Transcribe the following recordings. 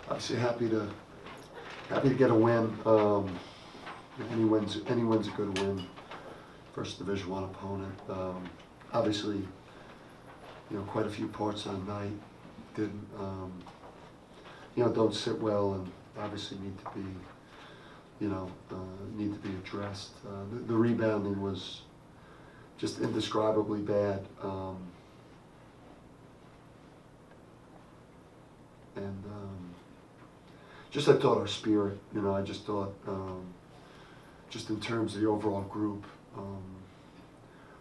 obviously happy to get a win. Any win's a good win. First Division I opponent. Obviously, quite a few parts of the night didn't, don't sit well, and obviously need to be addressed. The rebounding was just indescribably bad. Just I thought our spirit, I just thought, just in terms of the overall group,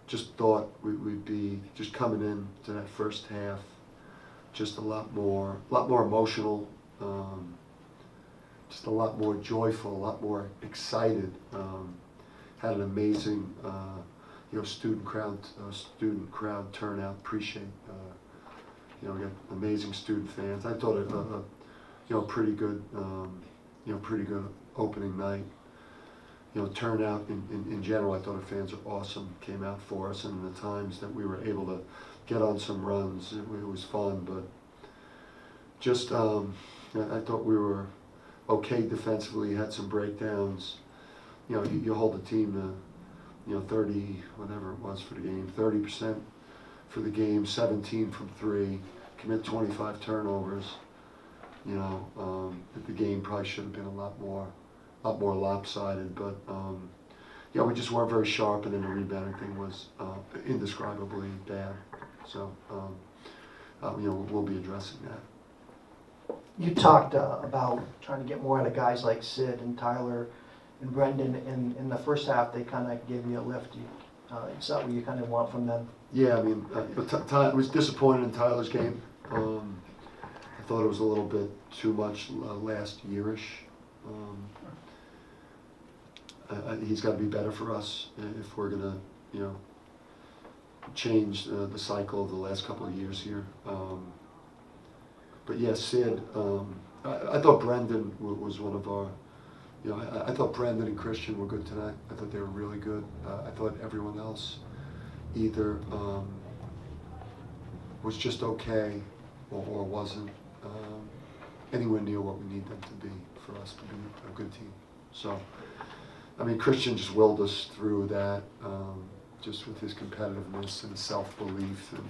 just thought we'd be just coming in to that first half, just a lot more emotional, just a lot more joyful, a lot more excited. Had an amazing, student crowd turnout. Appreciate, we got amazing student fans. I thought it, pretty good opening night. Turnout in general, I thought the fans were awesome, came out for us, and the times that we were able to get on some runs, it was fun, but just, I thought we were okay defensively, had some breakdowns. You hold the team to, 30, whatever it was for the game, 30% for the game, 17 from 3, commit 25 turnovers. The game probably should have been a lot more lopsided, but we just weren't very sharp, and then the rebounding thing was indescribably bad. So we'll be addressing that. You talked about trying to get more out of guys like Sid and Tyler and Brendan. In the first half, they kind of gave you a lift. Is that what you kind of want from them? Yeah, I mean, I was disappointed in Tyler's game. I thought it was a little bit too much last yearish. He's got to be better for us if we're gonna, change the cycle of the last couple of years here. But yeah, Sid. I thought Brendan was one of our. I thought Brendan and Christian were good tonight. I thought they were really good. I thought everyone else either was just okay or wasn't anywhere near what we need them to be for us to be a good team. So, I mean, Christian just willed us through that, just with his competitiveness and self-belief, and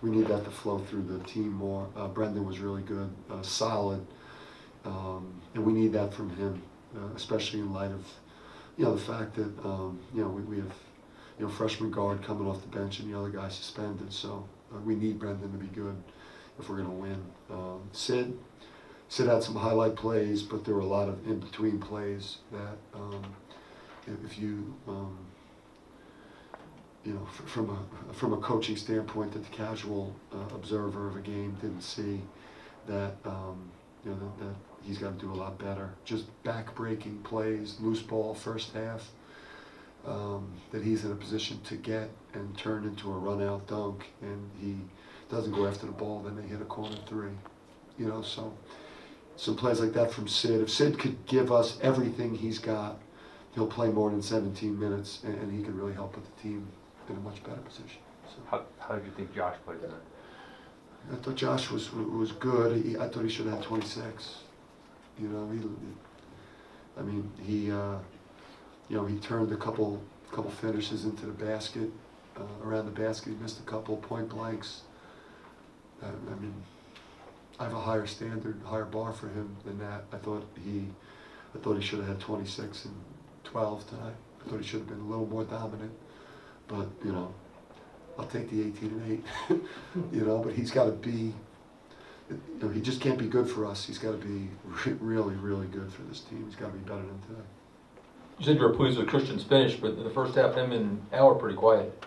we need that to flow through the team more. Brendan was really good, solid, and we need that from him, especially in light of, the fact that, we have, freshman guard coming off the bench and the other guy suspended, so we need Brendan to be good if we're going to win. Sid had some highlight plays, but there were a lot of in-between plays that, if you, from a coaching standpoint, that the casual observer of a game didn't see, that that he's got to do a lot better. Just back-breaking plays, loose ball first half, that he's in a position to get and turn into a run-out dunk, and he doesn't go after the ball, then they hit a corner three. So some plays like that from Sid. If Sid could give us everything he's got, he'll play more than 17 minutes, and he could really help put the team in a much better position. So. How did you think Josh played tonight? I thought Josh was good. I thought he should have had 26. He turned a couple finishes into the basket, around the basket. He missed a couple point blanks. I have a higher standard, higher bar for him than that. I thought he should have had 26 and 12 tonight. I thought he should have been a little more dominant. But, I'll take the 18 and 8. But he's got to be, he just can't be good for us. He's got to be really, really good for this team. He's got to be better than today. You said you were pleased with Christian's finish, but in the first half, him and Al were pretty quiet.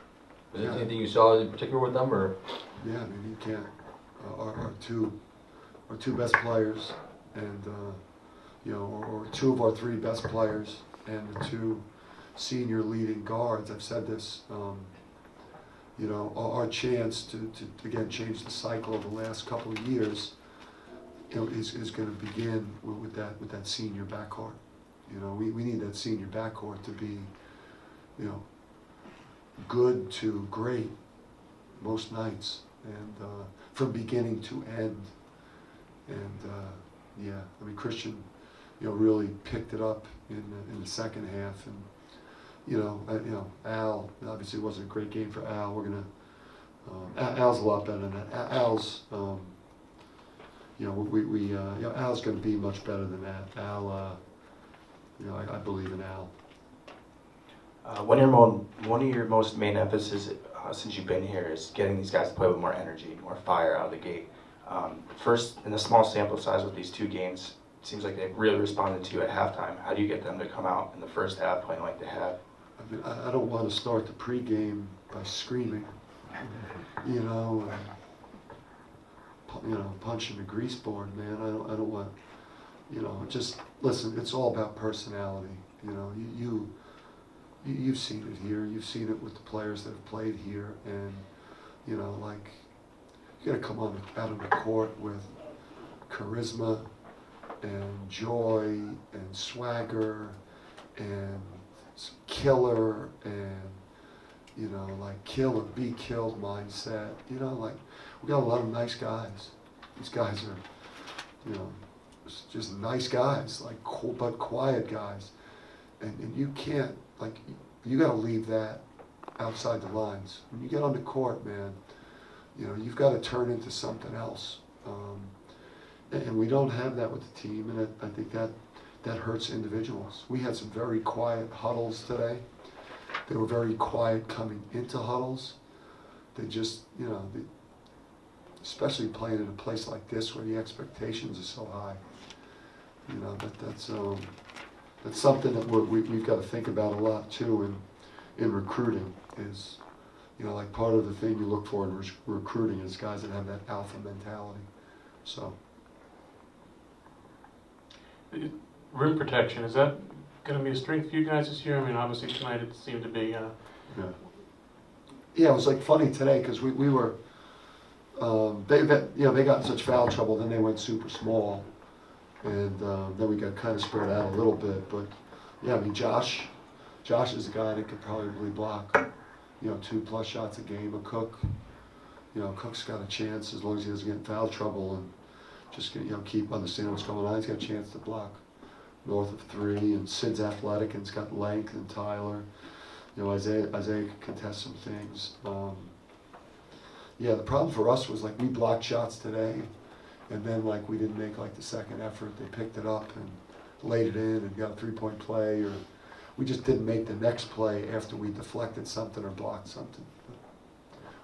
Was there anything you saw in particular with them, or? Yeah, you can't. Our two best players, and or two of our three best players, and the two senior leading guards. I've said this. Our chance to again change the cycle of the last couple of years, is going to begin with that senior backcourt. We need that senior backcourt to be, good to great most nights, and from beginning to end. And Yeah, I mean, Christian, really picked it up in the second half, and Al, obviously it wasn't a great game for Al. We're gonna Al's a lot better than that. Al's Al's gonna be much better than that. Al, I believe in Al. One of your most main emphasis since you've been here is getting these guys to play with more energy, more fire out of the gate. First, in the small sample size with these 2 games, it seems like they really responded to you at halftime. How do you get them to come out in the first half playing like they have? I mean, I don't want to start the pregame by screaming, punching the grease board, man. I don't want, just listen. It's all about personality. You've seen it here. You've seen it with the players that have played here, and you got to come out on the court with charisma and joy and swagger and killer and kill or be killed mindset. We got a lot of nice guys. These guys are just nice guys, but quiet guys, and you can't you got to leave that outside the lines. When you get on the court, man, you've got to turn into something else. And we don't have that with the team, and I think that hurts individuals. We had some very quiet huddles today. They were very quiet coming into huddles. They just, especially playing in a place like this where the expectations are so high. That's something that we've got to think about a lot too in recruiting is, part of the thing you look for in recruiting is guys that have that alpha mentality. So. Rim protection, is that going to be a strength for you guys this year? I mean, obviously tonight it seemed to be. Yeah, it was funny today because we were, they got in such foul trouble, then they went super small, and then we got kind of spread out a little bit. But yeah, I mean, Josh is a guy that could probably block, 2+ shots a game. A Cook, Cook's got a chance as long as he doesn't get in foul trouble and just keep understanding what's going on. He's got a chance to block north of 3, and Sid's athletic and he's got length, and Tyler, Isaiah could contest some things. The problem for us was we blocked shots today, and then we didn't make the second effort. They picked it up and laid it in and got a 3-point play, or we just didn't make the next play after we deflected something or blocked something.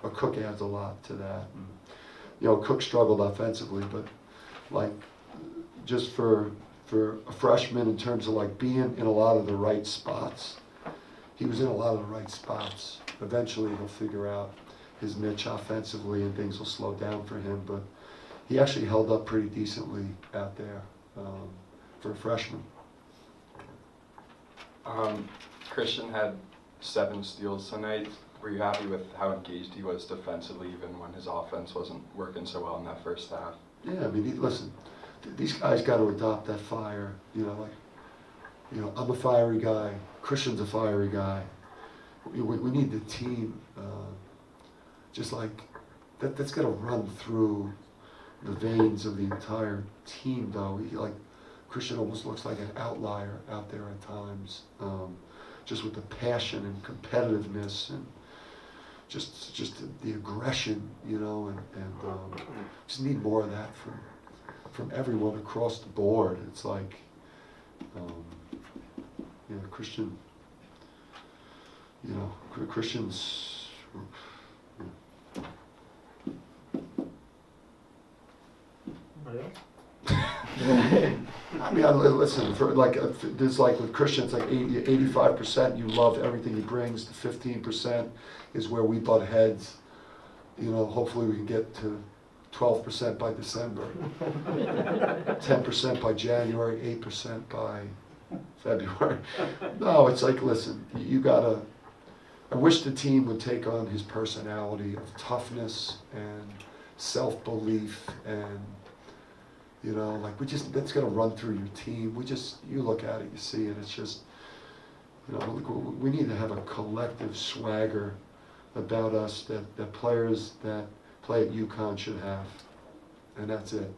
But Cook adds a lot to that. And, Cook struggled offensively, but just for a freshman in terms of being in a lot of the right spots, he was in a lot of the right spots. Eventually he'll figure out his niche offensively and things will slow down for him, but he actually held up pretty decently out there for a freshman. Christian had 7 steals tonight. Were you happy with how engaged he was defensively even when his offense wasn't working so well in that first half? Yeah, I mean, listen, these guys got to adopt that fire. I'm a fiery guy. Christian's a fiery guy. We need the team, just that's got to run through the veins of the entire team, though. Christian almost looks like an outlier out there at times, just with the passion and competitiveness and just the aggression, and just need more of that from everyone across the board. It's Christian, Christian's. I mean, listen, there's with Christian, it's 85% you love everything he brings. The 15% is where we butt heads. Hopefully we can get to 12% by December, 10% by January, 8% by February. No, it's listen, you gotta, I wish the team would take on his personality of toughness and self-belief and, that's gonna run through your team. You look at it, you see it, it's just, we need to have a collective swagger about us that players that play at UConn should have, and that's it.